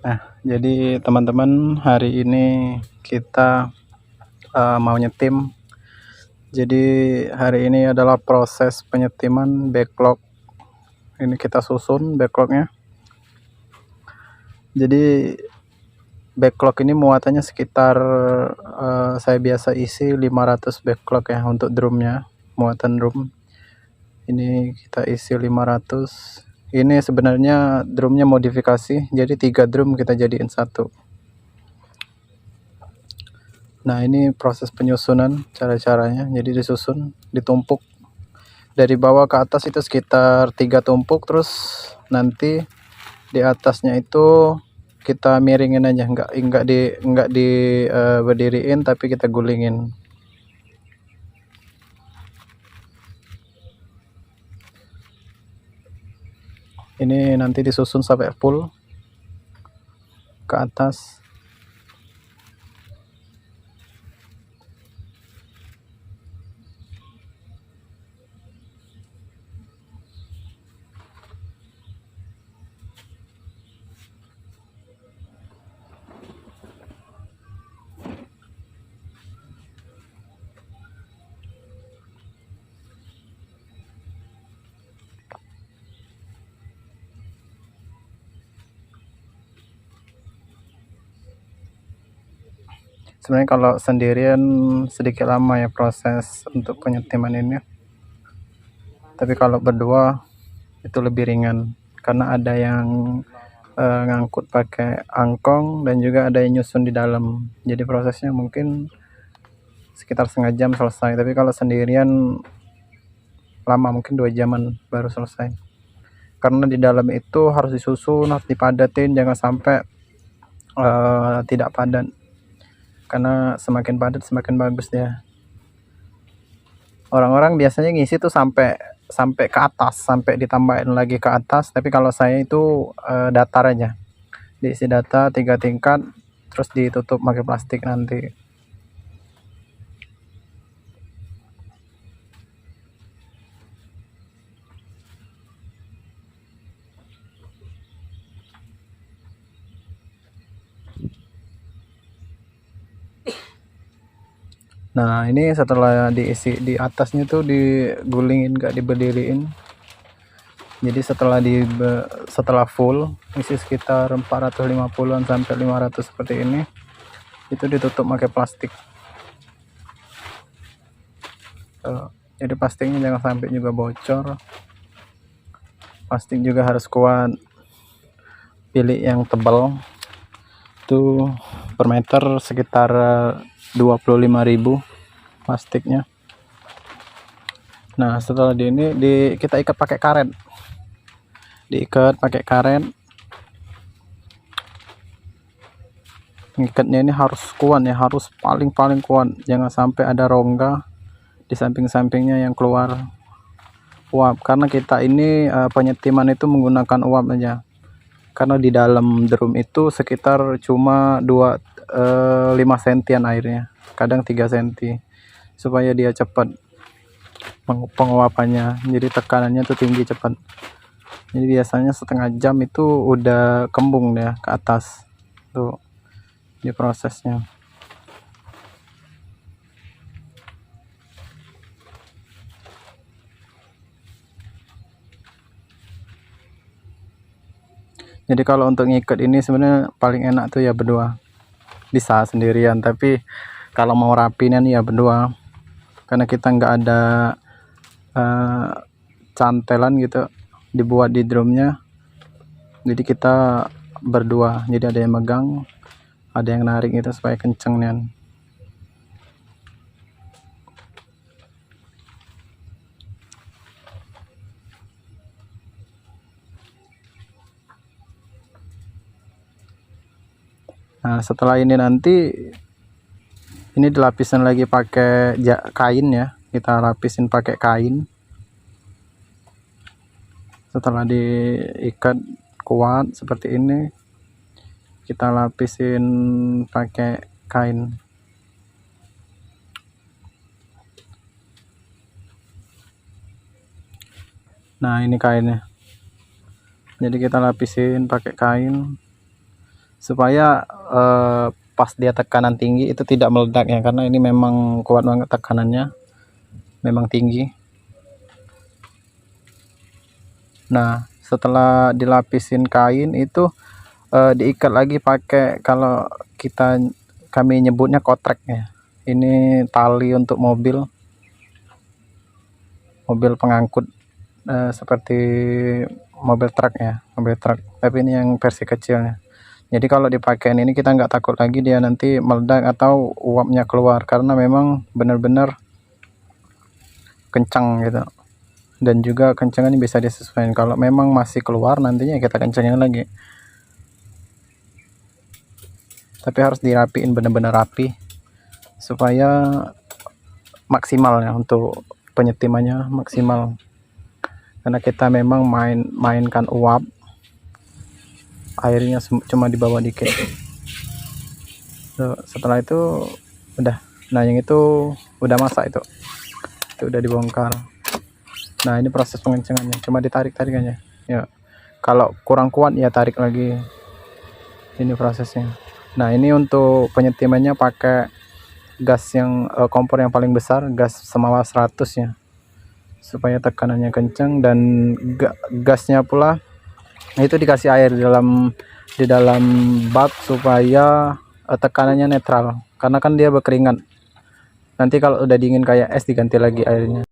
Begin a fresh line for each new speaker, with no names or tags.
Nah, jadi teman-teman, hari ini kita mau nyetim. Jadi hari ini adalah proses penyetiman backlog. Ini kita susun backlognya. Jadi backlog ini muatannya sekitar saya biasa isi 500 backlog ya untuk drumnya, muatan drum. Ini kita isi 500. Ini sebenarnya drumnya modifikasi, jadi 3 drum kita jadiin satu. Nah, ini proses penyusunan, cara-caranya. Jadi disusun, ditumpuk dari bawah ke atas itu sekitar 3 tumpuk, terus nanti di atasnya itu kita miringin aja, enggak di berdiriin, tapi kita gulingin. Ini nanti disusun sampai full ke atas. Sebenarnya kalau sendirian sedikit lama ya proses untuk penyetiman ini, tapi kalau berdua itu lebih ringan karena ada yang ngangkut pakai angkong dan juga ada yang nyusun di dalam. Jadi prosesnya mungkin sekitar setengah jam selesai, tapi kalau sendirian lama, mungkin 2 jaman baru selesai, karena di dalam itu harus disusun, harus dipadatin, jangan sampai tidak padat, karena semakin padat semakin bagus dia. Orang-orang biasanya ngisi tuh sampai ke atas, sampai ditambahin lagi ke atas, tapi kalau saya itu datar aja, diisi data 3 tingkat terus ditutup pakai plastik nanti. Nah, ini setelah diisi di atasnya tuh digulingin, gak diberdiriin. Jadi setelah full isi sekitar 450-an sampai 500 seperti ini, itu ditutup pakai plastik. Jadi plastiknya jangan sampai juga bocor. Plastik juga harus kuat, pilih yang tebal. Itu per meter sekitar 25.000 plastiknya. Nah, setelah kita ikat pakai karet. Diikat pakai karet. Ngikatnya ini harus kuat ya, harus paling kuat. Jangan sampai ada rongga di samping-sampingnya yang keluar uap, karena kita ini penyetiman itu menggunakan uap aja. Karena di dalam drum itu sekitar cuma 5 sentian airnya, kadang 3 cm, supaya dia cepat penguapannya, jadi tekanannya tuh tinggi cepat. Jadi biasanya setengah jam itu udah kembung ya ke atas tuh di prosesnya. Jadi kalau untuk ngikat ini sebenarnya paling enak tuh ya berdua, bisa sendirian, tapi kalau mau rapinya nih ya berdua, karena kita nggak ada cantelan gitu dibuat di drumnya, jadi kita berdua, jadi ada yang megang, ada yang narik itu supaya kenceng nih. Nah, setelah ini nanti ini dilapisin lagi pakai kain ya, kita lapisin pakai kain. Setelah diikat kuat seperti ini, kita lapisin pakai kain. Nah, ini kainnya. Jadi kita lapisin pakai kain supaya pas dia tekanan tinggi itu tidak meledak ya, karena ini memang kuat banget tekanannya, memang tinggi. Nah, setelah dilapisin kain itu diikat lagi pakai, kalau kami nyebutnya kotrek ya. Ini tali untuk mobil pengangkut seperti mobil truk ya, tapi ini yang versi kecilnya. Jadi kalau dipakai ini kita nggak takut lagi dia nanti meledak atau uapnya keluar, karena memang benar-benar kencang gitu. Dan juga kencangannya bisa disesuaikan, kalau memang masih keluar nantinya kita kencangin lagi. Tapi harus dirapiin benar-benar rapi supaya maksimal ya, untuk penyetimannya maksimal, karena kita memang mainkan uap, airnya cuma di bawah dikit. Setelah itu udah, nah yang itu udah masak, itu udah dibongkar. Nah, ini proses pengencengannya, cuma ditarik aja ya. Kalau kurang kuat ya tarik lagi, ini prosesnya. Nah, ini untuk penyetimannya pakai gas yang kompor yang paling besar, gas Semawa 100 ya, supaya tekanannya kencang. Dan gasnya pula itu dikasih air di dalam bak supaya tekanannya netral, karena kan dia berkeringat. Nanti kalau udah dingin kayak es diganti lagi airnya.